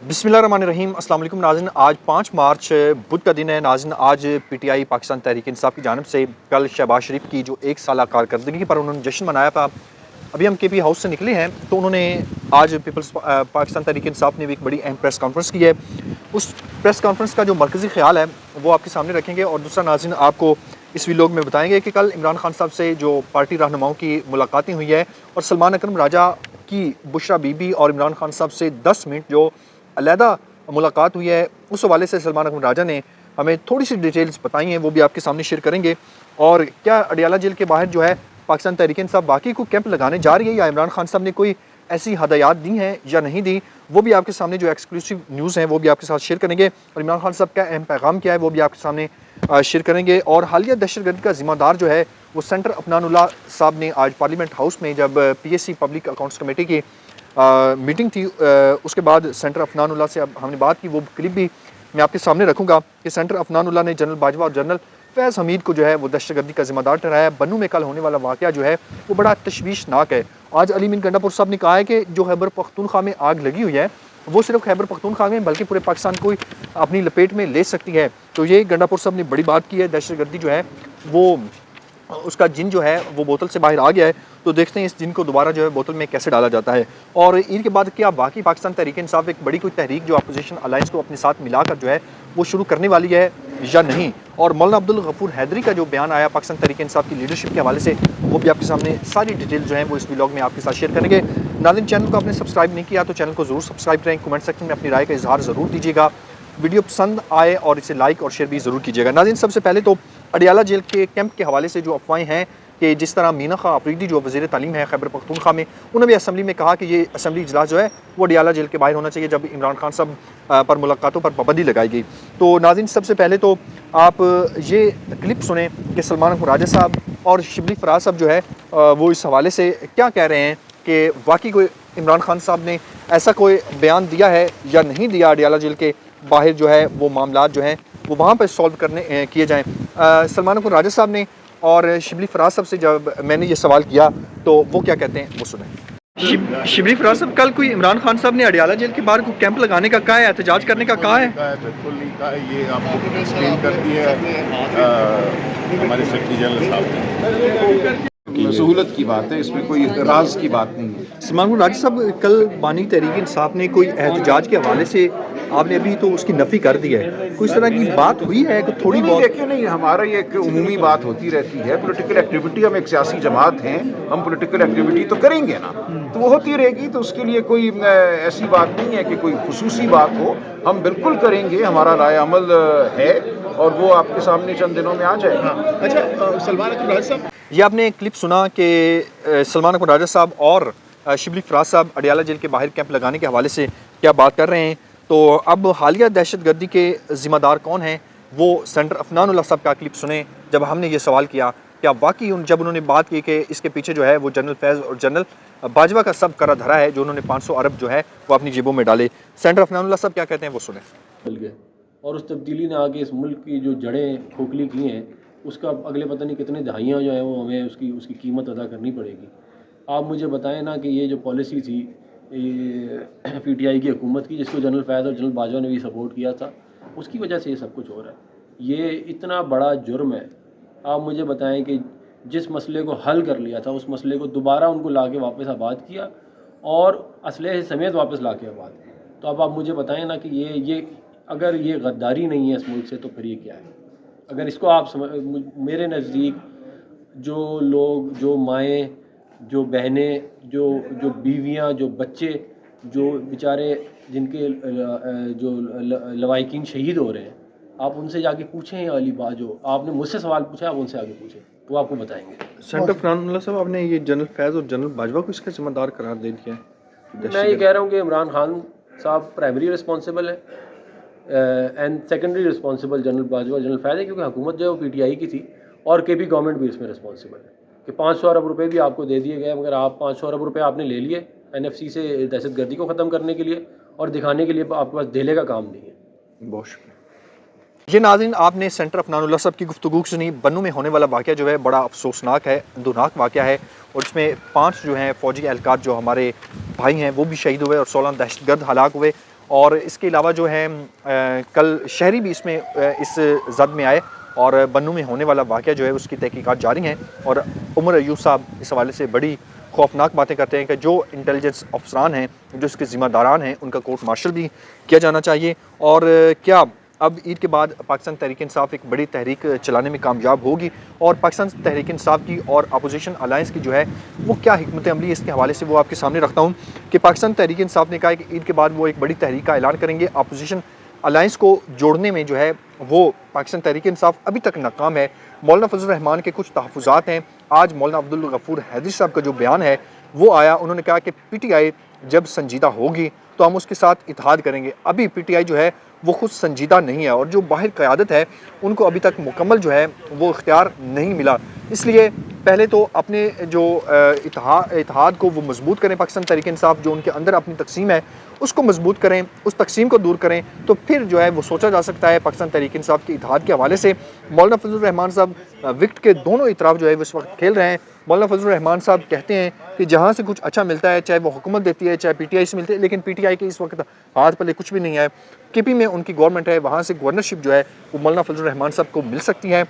बिस्मिल्लाहिर्रहमानिर्रहीम। अस्सलाम वालेकुम नाज़रीन, आज 5 मार्च बुध का दिन है नाज़रीन। आज पीटीआई पाकिस्तान तहरीक इंसाफ की जानिब से कल शहबाज शरीफ की जो 1 साला कारकर्दगी पर उन्होंने जश्न मनाया था। अभी हम केपी हाउस से निकले हैं तो उन्होंने आज पीपल्स पाकिस्तान तहरीक इंसाफ ने भी एक बड़ी अहम प्रेस कॉन्फ्रेंस की है। उस प्रेस कॉन्फ्रेंस का जो मरकज़ी ख्याल है वो आपके सामने रखेंगे। और दूसरा नाज़रीन, आपको इस वीलॉग में बताएंगे कि कल इमरान खान साहब से जो पार्टी रहनुमाओं की मुलाकातें हुई है और सलमान अकरम राजा की बुशरा बीबी और इमरान खान साहब से 10 मिनट जो अलहदा मुलाकात हुई है, उस हवाले से सलमान अकरम राजा ने हमें थोड़ी सी डिटेल्स बताई हैं, वो भी आपके सामने शेयर करेंगे। और क्या अडियाला जेल के बाहर जो है पाकिस्तान तहरीक इंसाफ बाकी को कैंप लगाने जा रही है या इमरान खान साहब ने कोई ऐसी हदायत दी हैं या नहीं दी, वो भी आपके सामने जो एक्सक्लूसिव न्यूज़ हैं वो भी आपके साथ शेयर करेंगे। और इमरान खान साहब का अहम पैगाम क्या है वो भी आपके सामने शेयर करेंगे। और हालिया दहशतगर्दी का ज़िम्मेदार जो है वो सेंटर अफनानुल्लाह साहब ने आज पार्लियामेंट हाउस में जब PSC पब्लिक अकाउंट्स कमेटी की मीटिंग थी, उसके बाद सेंटर अफनानुल्लाह से अब हमने बात की। वो क्लिप भी मैं आपके सामने रखूँगा कि सेंटर अफनानुल्लाह ने जनरल बाजवा और जनरल फैज़ हमीद को जो है वो दहशतगर्दी का ज़िम्मेदार ठहराया। बन्नू में कल होने वाला वाक़या जो है वो बड़ा तशवीशनाक है। आज अली मीन गंडापुर साहब ने कहा है कि जो खैबर पख्तूनख्वा में आग लगी हुई है वो सिर्फ खैबर पख्तूनख्वा में बल्कि पूरे पाकिस्तान को अपनी लपेट में ले सकती है। तो ये गंडापुर साहब ने बड़ी बात की है। दहशतगर्दी जो है वो उसका जिन जो है वो बोतल से बाहर आ गया है, तो देखते हैं इस जिन को दोबारा जो है बोतल में कैसे डाला जाता है। और ईद के बाद क्या बाकी पाकिस्तान तहरीक इंसाफ एक बड़ी कोई तहरीक जो अपोजिशन अलायंस को अपने साथ मिलाकर जो है वो शुरू करने वाली है या नहीं। और मौलाना अब्दुल गफूर हैदरी का जो बयान आया पाकिस्तान तहरीक इंसाफ की लीडरशिप के हवाले से, वो भी आपके सामने सारी डिटेल जो है वो इस व्लॉग में आपके साथ शेयर करेंगे। नाज़रीन, चैनल को आपने सब्सक्राइब नहीं किया तो चैनल को ज़रूर सब्सक्राइब करें। कमेंट सेक्शन में अपनी राय का इजहार ज़रूर दीजिएगा। वीडियो पसंद आए और इसे लाइक और शेयर भी ज़रूर कीजिएगा। नाज़रीन, सबसे पहले तो अडियाला जेल के कैंप के हवाले से जो अफवाहें हैं कि जिस तरह मीना खां अफरीदी जो वज़ीर तालीम है खैबर पख्तूनख्वा में, उन्होंने भी असम्बली में कहा कि ये असम्बली इजलास जो है वो अडियाला जेल के बाहर होना चाहिए जब इमरान खान साहब पर मुलाकातों पर पाबंदी लगाई गई। तो नाज़रीन, सबसे पहले तो आप ये क्लिप सुने कि सलमान अकरम राजा साहब और शिबली फराज साहब जो है वो इस हवाले से क्या कह रहे हैं कि वाकई कोई इमरान खान साहब ने ऐसा कोई बयान दिया है या नहीं दिया अडियाला जेल के बाहर जो है वो मामला जो हैं वो वहाँ पर सॉल्व करने किए जाएँ। सलमान अकरम राजा साहब ने और शिबली फराज साहब से जब मैंने ये सवाल किया तो वो क्या कहते हैं वो सुने। शिबली फराज साहब, कल कोई इमरान खान साहब ने अडियाला जेल के बाहर को कैंप लगाने का कहा है, एहतजाज करने का कहा है? बिल्कुल नहीं कहा, ये आपको एक्सप्लेन कर दिया है हमारे सेक्रेटरी जनरल साहब ने। सहूलत की बात है, इसमें कोई राज की बात नहीं है। सलमान राजा साहब, कल बानी तहरीक इंसाफ ने कोई एहतजाज के हवाले से आपने अभी तो उसकी नफ़ी कर दी है, कोई इस तरह की बात हुई है कि थोड़ी बहुत? देखिए, नहीं, हमारा ये एक उमूमी बात होती रहती है। पॉलिटिकल एक्टिविटी, हम एक सियासी जमात हैं, हम पॉलिटिकल एक्टिविटी तो करेंगे ना, तो वो होती रहेगी। तो उसके लिए कोई ऐसी बात नहीं है कि कोई खुसूसी बात हो, हम बिल्कुल करेंगे। हमारा राय अमल है और वो आपके सामने चंद दिनों में आ जाएगा। अच्छा, सलमान अकरम राजा साहब, ये आपने क्लिप सुना कि सलमान अकरम राजा साहब और शिबली फराज साहब अडियाला जेल के बाहर कैंप लगाने के हवाले से क्या बात कर रहे हैं। तो अब हालिया दहशतगर्दी के ज़िम्मेदार कौन हैं वो सेंटर अफनानुल्लाह साहब का क्लिप सुने। जब हमने ये सवाल किया क्या वाकई जब उन्होंने बात की कि इसके पीछे जो है वो जनरल फैज़ और जनरल बाजवा का सब करा धरा है जो उन्होंने 500 अरब जो है वो अपनी जेबों में डाले। सेंटर अफनानुल्लाह साहब क्या कहते हैं वो सुने। और उस तब्दीली ने आगे इस मुल्क की जो जड़ें खोखली की हैं उसका अगले पता नहीं कितने दहाइयाँ जो है वो हमें उसकी कीमत अदा करनी पड़ेगी। आप मुझे बताएं ना कि ये जो पॉलिसी थी PTI की हुकूमत की, जिसको जनरल फैज़ और जनरल बाजवा ने भी सपोर्ट किया था, उसकी वजह से ये सब कुछ हो रहा है। ये इतना बड़ा जुर्म है। आप मुझे बताएं कि जिस मसले को हल कर लिया था उस मसले को दोबारा उनको ला के वापस आबाद किया और असलहे समेत वापस ला के आबाद किया। तो अब आप मुझे बताएं ना कि ये अगर ये गद्दारी नहीं है इस मुल्क से तो फिर ये क्या है। अगर इसको आप मेरे नज़दीक जो लोग, जो माएँ, जो बहनें, जो बीवियाँ, जो बच्चे, जो बेचारे जिनके जो लवाहिकीन शहीद हो रहे हैं, आप उनसे जाके पूछें अली बात जो आपने मुझसे सवाल पूछा आप उनसे आगे पूछें, वो आपको बताएंगे। सेंटर अफनानुल्लाह साहब, आपने ये जनरल फैज़ और जनरल बाजवा को इसका जिम्मेदार करार दे दिया है। मैं ये कह रहा हूँ कि इमरान खान साहब प्राइमरी रिस्पॉन्सिबल है and secondary responsible general Bajwa general Faiz है, क्योंकि हुकूमत जो है वो PTI की थी और KP गवर्नमेंट भी इसमें रिस्पॉन्सिबल है कि 500 अरब रुपये भी आपको दे दिए गए, मगर आप 500 अरब रुपये आपने ले लिए NFC से दहशतगर्दी को ख़त्म करने के लिए और दिखाने के लिए आपके पास धेले का काम नहीं है। बहुत शुक्रिया। ये नाज़रीन, आपने सेंटर अफनानुल्लाह साहब की गुफ्तगू सुनी। बन्नू में होने वाला वाक़या जो है बड़ा अफसोसनाक है, अंदुनाक वाक़या है और इसमें 5 जो हैं फ़ौजी एहलकार जो हमारे भाई हैं वो भी शहीद हुए और 16 दहशतगर्द हलाक हुए। और इसके अलावा जो है कल शहरी भी इसमें इस जद में आए और बन्नू में होने वाला वाक़या जो है उसकी तहकीकात जारी हैं। और उमर अयूब साहब इस हवाले से बड़ी खौफनाक बातें करते हैं कि जो इंटेलिजेंस अफसरान हैं, जो इसके ज़िम्मेदारान हैं, उनका कोर्ट मार्शल भी किया जाना चाहिए। और क्या अब ईद के बाद पाकिस्तान तहरीक इंसाफ एक बड़ी तहरीक चलाने में कामयाब होगी और पाकिस्तान तहरीक इंसाफ की और अपोजिशन अलायंस की जो है वो क्या हिकमत अमली है, इसके हवाले से वो आपके सामने रखता हूँ कि पाकिस्तान तहरीक इंसाफ ने कहा है कि ईद के बाद वो एक बड़ी तहरीक का ऐलान करेंगे। अपोजिशन अलायंस को जोड़ने में जो है वो पाकिस्तान तहरीक इंसाफ अभी तक नाकाम है। मौलाना फजल रहमान के कुछ तहफ़्फ़ुज़ात हैं। आज मौलाना अब्दुल गफूर हैदरी साहब का जो बयान है वो आया, उन्होंने कहा कि PTI जब संजीदा होगी तो हम उसके साथ इत्तेहाद करेंगे। अभी PTI जो है वो खुद संजीदा नहीं है और जो बाहर क़यादत है उनको अभी तक मुकम्मल जो है वो इख्तियार नहीं मिला। इसलिए पहले तो अपने जो इत्तेहाद को वो मजबूत करें, पाकिस्तान तहरीक इंसाफ जो उनके अंदर अपनी तकसीम है उसको मजबूत करें, उस तकसीम को दूर करें, तो फिर जो है वो सोचा जा सकता है पाकिस्तान तहरीक इंसाफ के इत्तेहाद के हवाले से। मौलाना फजल रहमान साहब विकेट के दोनों इतराफ जो है वो इस वक्त खेल रहे हैं। मौलाना फजल रहमान साहब कहते हैं कि जहाँ से कुछ अच्छा मिलता है, चाहे वो हुकूमत देती है, चाहे PTI से मिलती है, लेकिन PTI के इस वक्त हाथ पल्ले कुछ भी नहीं है। KP में उनकी गवर्नमेंट है, वहाँ से गवर्नरशिप जो है वो मौलाना फजल रहमान साहब को मिल सकती है।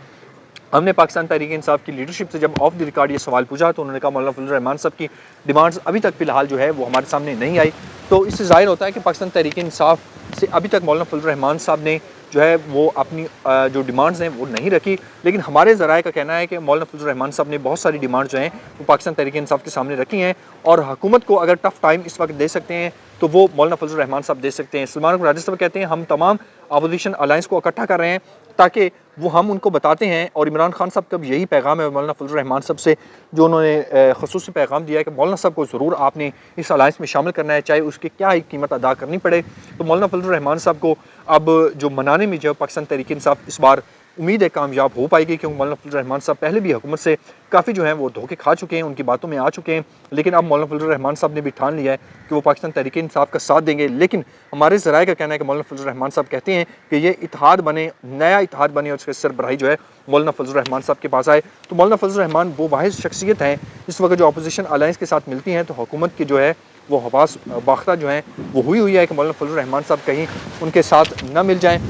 हमने पाकिस्तान तहरीक इंसाफ की लीडरशिप से जब ऑफ द रिकॉर्ड ये सवाल पूछा तो उन्होंने कहा मौलाना फजल रहमान साहब की डिमांड्स अभी तक फ़िलहाल जो है वो हमारे सामने नहीं आई। तो इससे ज़ाहिर होता है कि पाकिस्तान तहरीक इंसाफ से अभी तक मौलाना फजल रहमान साहब ने जो है वो अपनी जो डिमांड्स हैं वो नहीं रखी। लेकिन हमारे ज़राए का कहना है कि मौलाना फजल रहमान साहब ने बहुत सारी डिमांड्स जो हैं वो पाकिस्तान तहरीक इंसाफ के सामने रखी हैं और हुकूमत को अगर टफ़ टाइम इस वक्त दे सकते हैं तो वो मौलाना फजल रहमान साहब दे सकते हैं। सलमान राजा साहब कहते हैं हम तमाम अपोजिशन अलायंस को इकट्ठा कर रहे हैं ताकि वो हम उनको बताते हैं। और इमरान खान साहब का भी यही पैगाम है मौलाना फजल रहमान साहब से, जो उन्होंने ख़ुसूसी पैगाम दिया है कि मौलाना साहब को ज़रूर आपने इस अलायंस में शामिल करना है, चाहे उसकी क्या ही कीमत अदा करनी पड़े। तो मौलाना फजल रहमान साहब को अब जो मनाने में जो पाकिस्तान तहरीक इंसाफ इस बार उम्मीद है कामयाब हो पाएगी, क्योंकि मौलाना फजल रहमान साहब पहले भी हुकूमत से काफ़ी जो है वो धोखे खा चुके हैं, उनकी बातों में आ चुके हैं। लेकिन अब मौलाना फजल रहमान साहब ने भी ठान लिया है कि वो पाकिस्तान तहरीक इंसाफ का साथ देंगे। लेकिन हमारे ज़राए का कहना है कि मौलाना फजल रहमान साहब कहते हैं कि ये इत्तेहाद बने, नया इत्तेहाद बने और उसकी सरबराही जो है मौलाना फजल रहमान साहब के पास आए। तो मौलाना फजल रहमान वो वाहिद शख्सियत हैं इस वक्त जो अपोजिशन अलायंस के साथ मिलती हैं तो हुकूमत की जो है वो हवास बाख्ता जो है वो हुई है कि मौलाना फजल रहमान साहब कहीं उनके साथ न मिल जाएँ।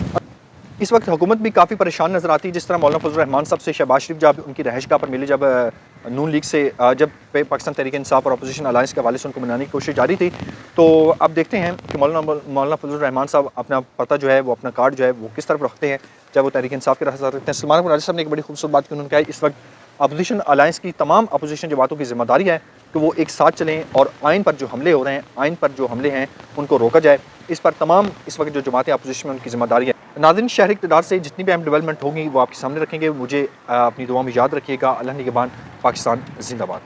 इस वक्त हुकूमत भी काफ़ी परेशान नज़र आती है, जिस तरह मौलाना फजल रहमान साहब से शहबाज शरीफ जब उनकी रहायशगाह पर मिले, जब नून लीग से जब पाकिस्तान तहरीक इंसाफ और अपोजिशन अलायंस के हवाले से उनको मनाने की कोशिश जारी थी। तो अब देखते हैं कि मौलाना फजल रहमान साहब अपना पता जो है वो अपना कार्ड जो है वो किस तरफ रखते हैं, चाहे वो तहरीक इंसाफ के रास्ते रखते हैं। सलमान राजा साहब ने एक बड़ी खूबसूरत बात की, उन्होंने कहा इस वक्त अपोजिशन अलायंस की तमाम अपोजिशन जमातों की जिम्मेदारी है कि वो एक साथ चलें और आइन पर जो हमले हो रहे हैं, आइन पर जो हमले हैं उनको रोका जाए। इस पर तमाम इस वक्त जो जमातें अपोजिशन में उनकी जिम्मेदारी है। नाज़रीन, शहरी इक़्तिदार से जितनी भी अहम डेवलपमेंट होगी वो आपके सामने रखेंगे। मुझे अपनी दुआ में याद रखिएगा। अल्लाह निगहबान। पाकिस्तान जिंदाबाद।